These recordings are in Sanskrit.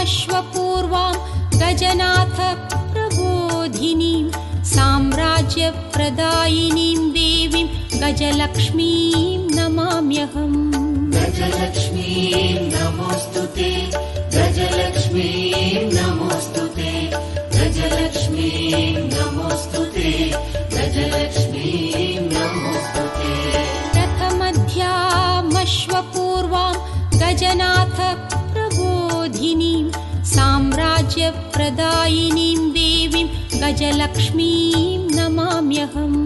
गजनाथामश्वपूर्वां गजनाथ प्रबोधिनीं साम्राज्यप्रदायिनीं देवीं गजलक्ष्मीं नमाम्यहम्। गजलक्ष्मीं नमोऽस्तुते, गजलक्ष्मीं नमोऽस्तुते, गजलक्ष्मीं नमोऽस्तुते, गजलक्ष्मीं नमोऽस्तुते। रथमध्यामश्वपूर्वां गजनाथ प्रबोधिनीं साम्राज्यप्रदायिनीं देवीं गजलक्ष्मीं नमाम्यहम्।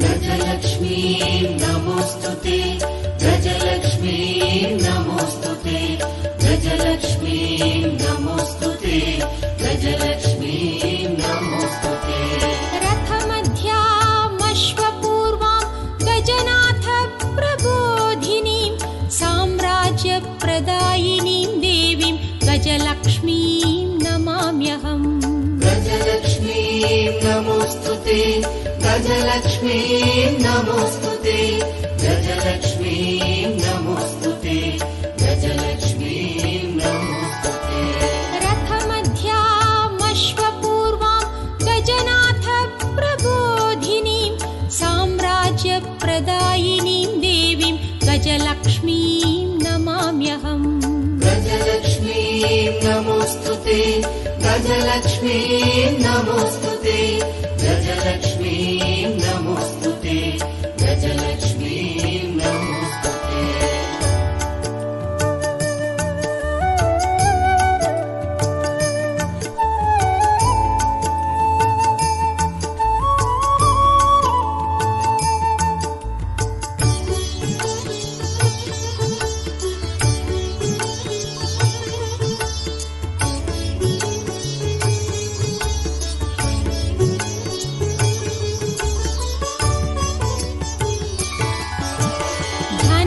गजलक्ष्मीं नमोऽस्तुते, गजलक्ष्मीं नमोऽस्तुते, गजलक्ष्मीं नमोऽस्तुते, गजलक्ष्मीं नमोऽस्तुते। रथमध्यामश्वपूर्वां गजनाथ प्रबोधिनीं साम्राज्यप्रदायिनीं देवीं गजलक्ष्मीं नमाम्यहम्। गजलक्ष्मीं नमोऽस्तुते, गजलक्ष्मीं नमोऽस्तुते, गजलक्ष्मीं नमोऽस्तुते, गजलक्ष्मीं नमोऽस्तुते। रथमध्यामश्वपूर्वां गजनाथ प्रबोधिनीं साम्राज्यप्रदायिनीं देवीं गजलक्ष्मीं नमाम्यहम्। गजलक्ष्मीं नमोऽस्तुते, गजलक्ष्मीं नमोऽस्तुते, गजलक्ष्मीं नमोऽस्तुते, गजलक्ष्मीं नमोऽस्तुते।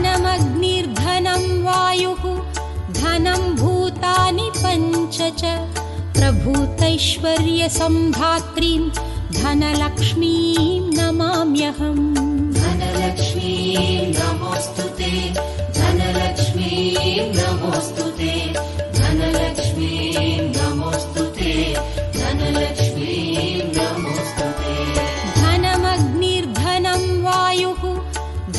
धनमग्निर्धनं वायुः धनं भूतानि पञ्च च प्रभूतैश्वर्यसम्धात्रीं धनलक्ष्मीं नमाम्यहम्। धनलक्ष्मीं नमोऽस्तुते, धनलक्ष्मीं नमोऽस्तुते, धनलक्ष्मीं नमोऽस्तुते, धनलक्ष्मीं नमोऽस्तुते। धनमग्निर्धनं वायुः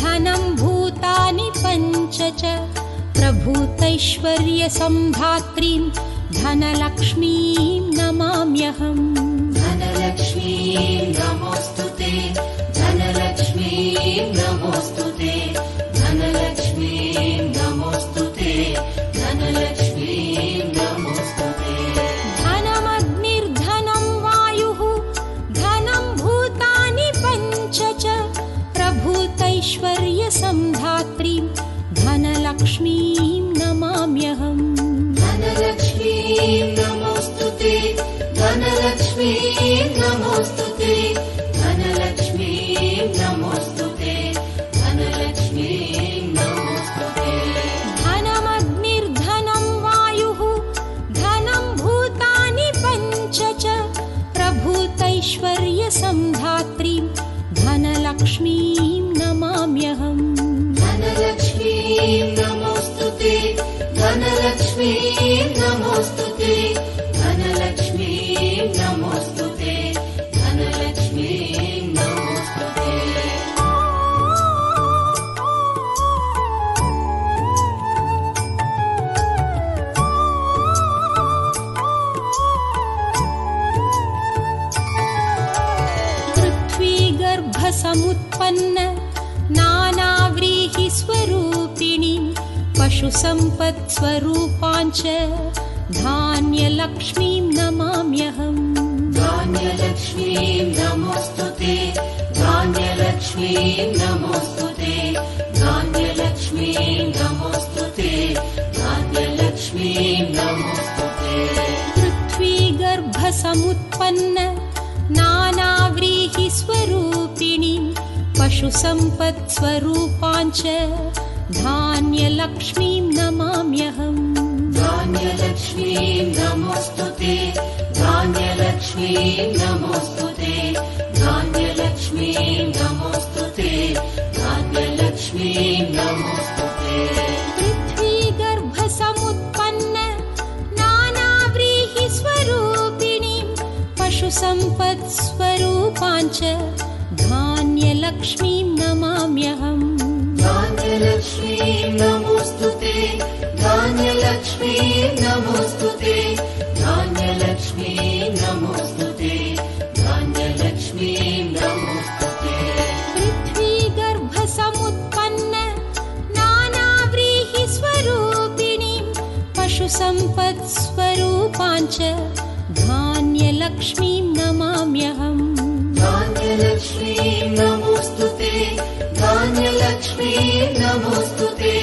धनं भूतानि पञ्च च प्रभूतैश्वर्यसम्धात्रीं धनलक्ष्मीं नमाम्यहम्। धनलक्ष्मीं नमोऽस्तुते, धनलक्ष्मीं नमोऽस्तुते, धनलक्ष्मीं नमोऽस्तुते, धनलक्ष्मीं नमोऽस्तुते। धनमग्निर्धनं वायुः धनं भूतानि पञ्च च प्रभूतैश्वर्यसम्धात्रीं धनलक्ष्मीं नमाम्यहम्। धनलक्ष्मीं नमोऽस्तुते, धनलक्ष्मीं नमोऽस्तुते, धनलक्ष्मीं नमोऽस्तुते, धनलक्ष्मीं नमोऽस्तुते। धनमग्निर्धनं वायुः धनं भूतानि पञ्च च प्रभूतैश्वर्यसम्धात्रीं धनलक्ष्मीं नमाम्यहम्। धनलक्ष्मीं नमोऽस्तुते, धनलक्ष्मीं नमोऽस्तुते, धनलक्ष्मीं नमोऽस्तुते, धनलक्ष्मीं नमोऽस्तुते। पृथ्वीगर्भसमुत्पन्न नानाव्रीहिस्वरूपिणीं पशुसम्पत्स्वरूपाञ्च धान्यलक्ष्मीं नमाम्यहम्। धान्यलक्ष्मीं नमोऽस्तुते, धान्यलक्ष्मीं नमोऽस्तुते, धान्यलक्ष्मीं नमोऽस्तुते, धान्यलक्ष्मीं नमोऽस्तुते। पृथ्वीगर्भसमुत्पन्न नानाव्रीहिस्वरूपिणीं पशुसम्पत्स्वरूपाञ्च धान्यलक्ष्मीं नमाम्यहम्। धान्यलक्ष्मीं नमोऽस्तुते, धान्यलक्ष्मीं नमोऽस्तुते, धान्यलक्ष्मीं नमोऽस्तुते, धान्यलक्ष्मीं नमोऽस्तुते। पृथ्वीगर्भसमुत्पन्न नानाव्रीहिस्वरूपिणीं पशुसम्पत्स्वरूपाञ्च धान्यलक्ष्मीं नमाम्यहम् धान्यलक्ष्मीं नमोऽस्तुते धान्यलक्ष्मीं नमोऽस्तुते धान्यलक्ष्मीं नमोऽस्तुते धान्यलक्ष्मीं नमोऽस्तुते पृथ्वीगर्भसमुत्पन्न नानाव्रीहिस्वरूपिणीं पशुसम्पत्स्वरूपाञ्च धान्यलक्ष्मीं नमाम्यहम् धान्यलक्ष्मीं नमोऽस्तुते धान्यलक्ष्मीं नमोऽस्तुते